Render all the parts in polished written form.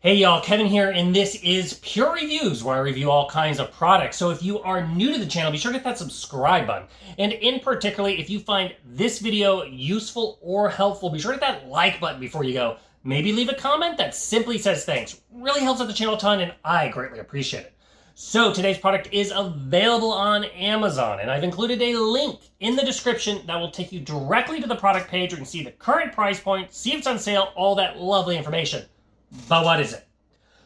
Hey y'all, Kevin here, and this is Pure Reviews, where I review all kinds of products. So if you are new to the channel, be sure to hit that subscribe button. And in particular, if you find this video useful or helpful, be sure to hit that like button before you go. Maybe leave a comment that simply says thanks. Really helps out the channel a ton, and I greatly appreciate it. So today's product is available on Amazon, and I've included a link in the description that will take you directly to the product page where you can see the current price point, see if it's on sale, all that lovely information. But what is it?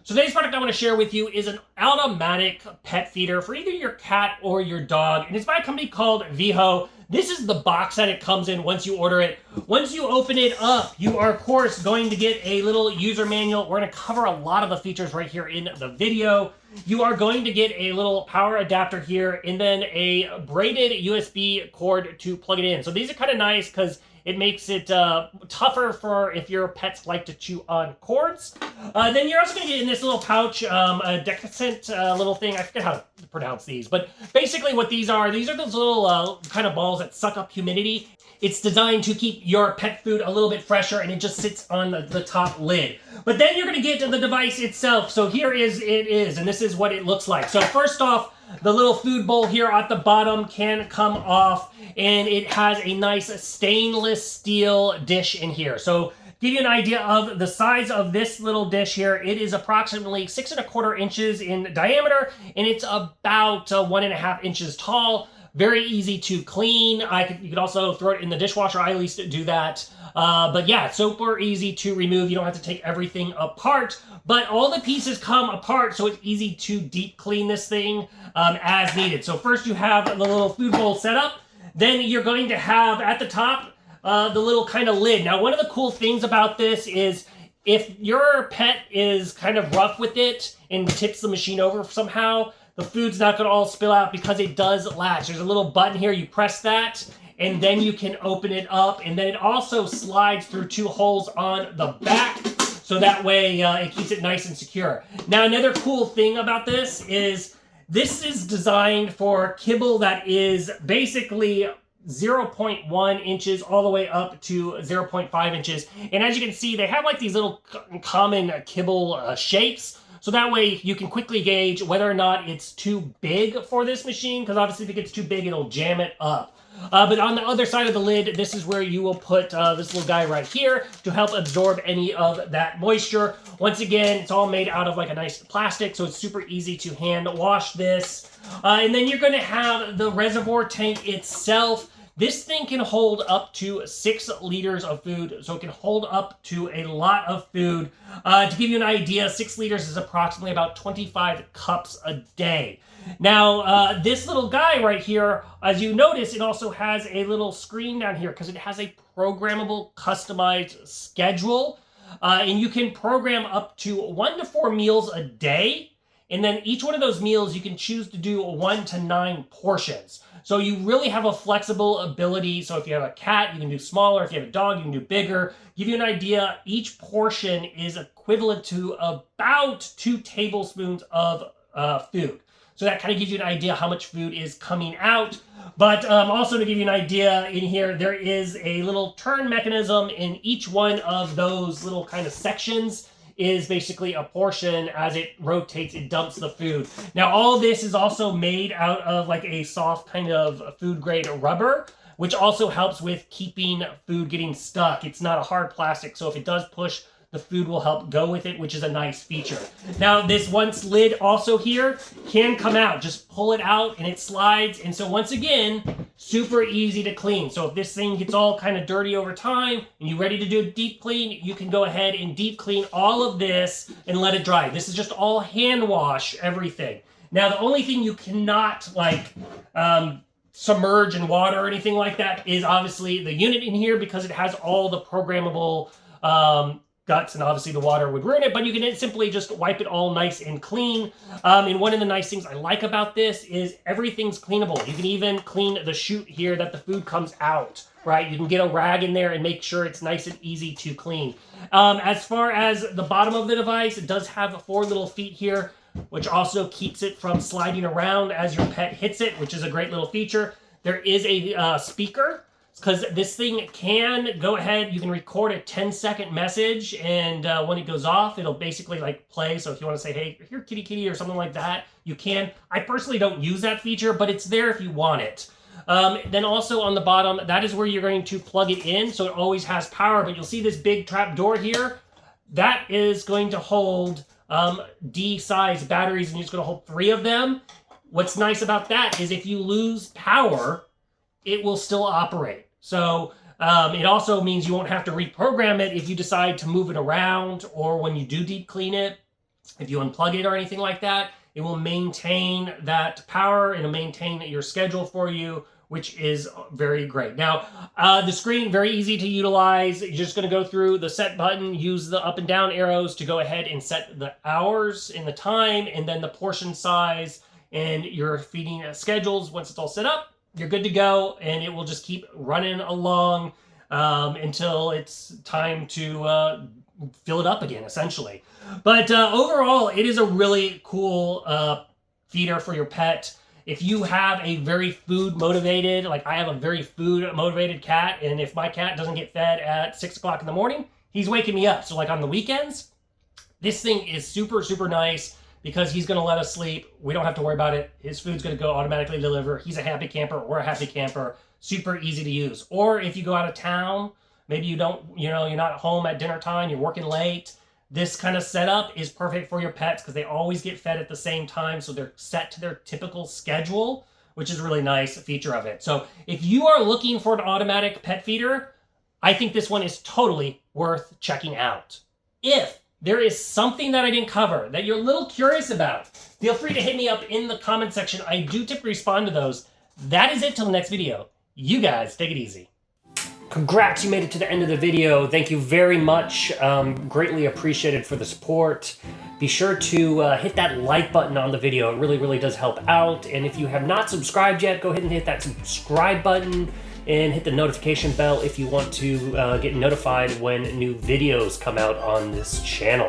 So today's product I want to share with you is an automatic pet feeder for either your cat or your dog, and it's by a company called Veehoo. This is the box that it comes in once you order it. Once you open it up, you are of course going to get a little user manual. We're going to cover a lot of the features right here in the video. You are going to get a little power adapter here and then a braided USB cord to plug it in. So these are kind of nice because it makes it tougher for if your pets like to chew on cords. Then you're also going to get in this little pouch, a decent little thing. I forget how to pronounce these, but basically what these are those little kind of balls that suck up humidity. It's designed to keep your pet food a little bit fresher, and it just sits on the top lid. But then you're going to get to the device itself. So here it is, and this is what it looks like. So first off, the little food bowl here at the bottom can come off, and it has a nice stainless steel dish in here. So to give you an idea of the size of this little dish here, it is approximately 6¼ inches in diameter, and it's about 1½ inches tall. Very easy to clean. You could also throw it in the dishwasher. I at least do that. But yeah, super easy to remove. You don't have to take everything apart. But all the pieces come apart, so it's easy to deep clean this thing as needed. So first you have the little food bowl set up. Then you're going to have at the top the little kind of lid. Now, one of the cool things about this is if your pet is kind of rough with it and tips the machine over somehow, the food's not going to all spill out because it does latch. There's a little button here. You press that, and then you can open it up. And then it also slides through 2 holes on the back, so that way it keeps it nice and secure. Now, another cool thing about this is designed for kibble that is basically 0.1 inches all the way up to 0.5 inches. And as you can see, they have like these little common kibble shapes. So that way you can quickly gauge whether or not it's too big for this machine, because obviously if it gets too big, it'll jam it up. But on the other side of the lid, this is where you will put this little guy right here to help absorb any of that moisture. Once again, it's all made out of like a nice plastic, so it's super easy to hand wash this. And then you're going to have the reservoir tank itself. This thing can hold up to 6 liters of food, so it can hold up to a lot of food. To give you an idea, 6 liters is approximately about 25 cups a day. Now, this little guy right here, as you notice, it also has a little screen down here because it has a programmable, customized schedule. And you can program up to 1 to 4 meals a day. And then each one of those meals, you can choose to do 1 to 9 portions. So you really have a flexible ability. So if you have a cat, you can do smaller. If you have a dog, you can do bigger. Give you an idea, each portion is equivalent to about 2 tablespoons of food. So that kind of gives you an idea how much food is coming out. But also to give you an idea in here, there is a little turn mechanism in each one of those little kind of sections. Is basically a portion. As it rotates, it dumps the food. Now, all this is also made out of like a soft kind of food grade rubber, which also helps with keeping food getting stuck. It's not a hard plastic, so if it does push, the food will help go with it, which is a nice feature. Now, this once lid also here can come out. Just pull it out and it slides. And so once again, super easy to clean. So if this thing gets all kind of dirty over time and you're ready to do a deep clean, you can go ahead and deep clean all of this and let it dry. This is just all hand wash everything. Now, the only thing you cannot submerge in water or anything like that is obviously the unit in here, because it has all the programmable guts, and obviously the water would ruin it, but you can simply just wipe it all nice and clean. And one of the nice things I like about this is everything's cleanable. You can even clean the chute here that the food comes out, right? You can get a rag in there and make sure it's nice and easy to clean. As far as the bottom of the device, it does have 4 little feet here, which also keeps it from sliding around as your pet hits it, which is a great little feature. There is a speaker. because this thing can go ahead, you can record a 10-second message, and when it goes off, it'll basically like play. So if you want to say, hey, here kitty kitty, or something like that, you can. I personally don't use that feature, but it's there if you want it. Then also on the bottom, that is where you're going to plug it in, so it always has power. But you'll see this big trap door here. That is going to hold D-size batteries, and it's going to hold 3 of them. What's nice about that is if you lose power, it will still operate. So it also means you won't have to reprogram it if you decide to move it around, or when you do deep clean it, if you unplug it or anything like that, it will maintain that power. It'll maintain your schedule for you, which is very great. Now, the screen, very easy to utilize. You're just going to go through the set button, use the up and down arrows to go ahead and set the hours and the time, and then the portion size and your feeding schedules. Once it's all set up, you're good to go, and it will just keep running along until it's time to fill it up again, essentially. But overall, it is a really cool feeder for your pet. If you have a very food motivated, like I have a very food motivated cat, and if my cat doesn't get fed at 6 o'clock in the morning, he's waking me up. So like on the weekends, this thing is super, super nice, because he's going to let us sleep. We don't have to worry about it. His food's going to go automatically deliver. He's a happy camper. We're a happy camper. Super easy to use. Or if you go out of town, maybe you don't, you're not home at dinner time, you're working late. This kind of setup is perfect for your pets because they always get fed at the same time. So they're set to their typical schedule, which is a really nice feature of it. So if you are looking for an automatic pet feeder, I think this one is totally worth checking out. If there is something that I didn't cover that you're a little curious about, feel free to hit me up in the comment section. I do typically respond to those. That is it till the next video. You guys take it easy. Congrats, you made it to the end of the video. Thank you very much. Greatly appreciated for the support. Be sure to hit that like button on the video. It really, really does help out. And if you have not subscribed yet, go ahead and hit that subscribe button and hit the notification bell if you want to get notified when new videos come out on this channel.